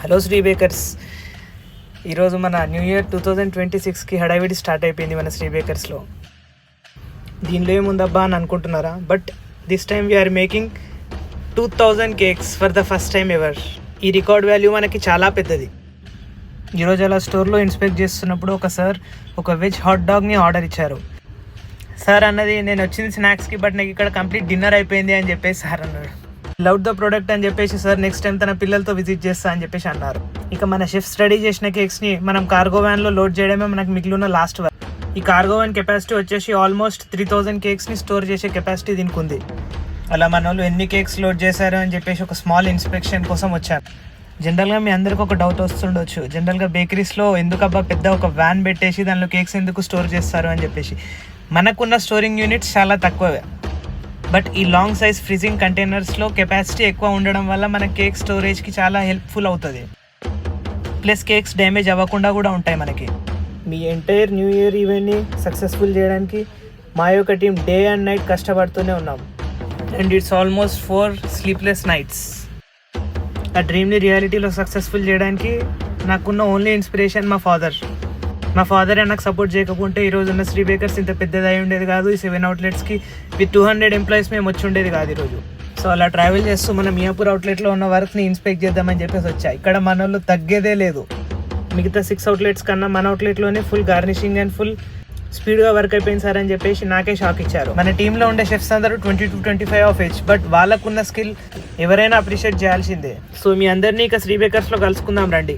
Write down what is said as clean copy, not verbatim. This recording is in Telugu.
Hello Shri baker's. ఈరోజు మన న్యూ ఇయర్ 2026కి హడావిడి స్టార్ట్ అయిపోయింది మన శ్రీ బేకర్స్లో. దీనిలో ఏముందబ్బా అని అనుకుంటున్నారా? But this time we are making 2000 cakes for the first time ever. ఈ రికార్డ్ వాల్యూ మనకి చాలా పెద్దది. ఈరోజు అలా స్టోర్లో ఇన్స్పెక్ట్ చేస్తున్నప్పుడు ఒక సార్ ఒక వెజ్ హాట్ డాగ్ని ఆర్డర్ ఇచ్చారు. సార్ అన్నది, నేను వచ్చింది స్నాక్స్కి, బట్ నాకు ఇక్కడ కంప్లీట్ డిన్నర్ అయిపోయింది అని చెప్పేసి సార్ అన్నాడు. లవ్ ద ప్రోడక్ట్ అని చెప్పేసి సార్ నెక్స్ట్ టైం తన పిల్లలతో విజిట్ చేస్తా అని చెప్పేసి అన్నారు. ఇక మన షెఫ్ స్టడీ చేసిన కేక్స్ని మనం కార్గో వ్యాన్లో లోడ్ చేయడమే మనకు మిగిలిన లాస్ట్ వర్క్. ఈ కార్గో వ్యాన్ కెపాసిటీ వచ్చేసి ఆల్మోస్ట్ 3000 కేక్స్ని స్టోర్ చేసే కెపాసిటీ దీనికి ఉంది. అలా మన వాళ్ళు ఎన్ని కేక్స్ లోడ్ చేశారు అని చెప్పేసి ఒక స్మాల్ ఇన్స్పెక్షన్ కోసం వచ్చారు. జనరల్గా మీ అందరికి ఒక డౌట్ వస్తుండొచ్చు, జనరల్గా బేకరీస్లో ఎందుకబ్బా పెద్ద ఒక వ్యాన్ పెట్టేసి దానిలో కేక్స్ ఎందుకు స్టోర్ చేస్తారు అని చెప్పేసి. మనకున్న స్టోరింగ్ యూనిట్స్ చాలా తక్కువే, బట్ ఈ లాంగ్ సైజ్ ఫ్రీజింగ్ కంటైనర్స్లో కెపాసిటీ ఎక్కువ ఉండడం వల్ల మన కేక్ స్టోరేజ్కి చాలా హెల్ప్ఫుల్ అవుతుంది. ప్లస్ కేక్స్ డ్యామేజ్ అవ్వకుండా కూడా ఉంటాయి మనకి. మీ ఎంటైర్ న్యూ ఇయర్ ఈవెంట్ని సక్సెస్ఫుల్ చేయడానికి మా యొక్క టీం డే అండ్ నైట్ కష్టపడుతూనే ఉన్నాం. And it's almost 4 sleepless nights. ఆ డ్రీమ్ని రియాలిటీలో సక్సెస్ఫుల్ చేయడానికి నాకున్న ఓన్లీ ఇన్స్పిరేషన్ మా ఫాదర్. మా ఫాదరే నాకు సపోర్ట్ చేయకపోతే ఈరోజు ఉన్న శ్రీ బేకర్స్ ఇంత పెద్దది అయి ఉండేది కాదు. ఈ 7 అవుట్లెట్స్కి విత్ 200 ఎంప్లాయీస్ మేము వచ్చి ఉండేది కాదు ఈరోజు. సో అలా ట్రావెల్ చేస్తూ మన మియాపూర్ అవుట్లెట్లో ఉన్న వర్క్ని ఇన్స్పెక్ట్ చేద్దామని చెప్పేసి వచ్చా. ఇక్కడ మన వాళ్ళు తగ్గేదే లేదు. మిగతా 6 అవుట్లెట్స్ కన్నా మన అవుట్లెట్లోనే ఫుల్ గార్నిషింగ్ అండ్ ఫుల్ స్పీడ్గా వర్క్ అయిపోయింది సార్ అని చెప్పేసి నాకే షాక్ ఇచ్చారు. మన టీంలో ఉండే షెఫ్స్ అందరూ 22-25 ఆఫ్ ఏజ్, బట్ వాళ్ళకున్న స్కిల్ ఎవరైనా అప్రిషియేట్ చేయాల్సిందే. సో మీ అందరినీ ఇక శ్రీ బేకర్స్లో కలుసుకుందాం రండి.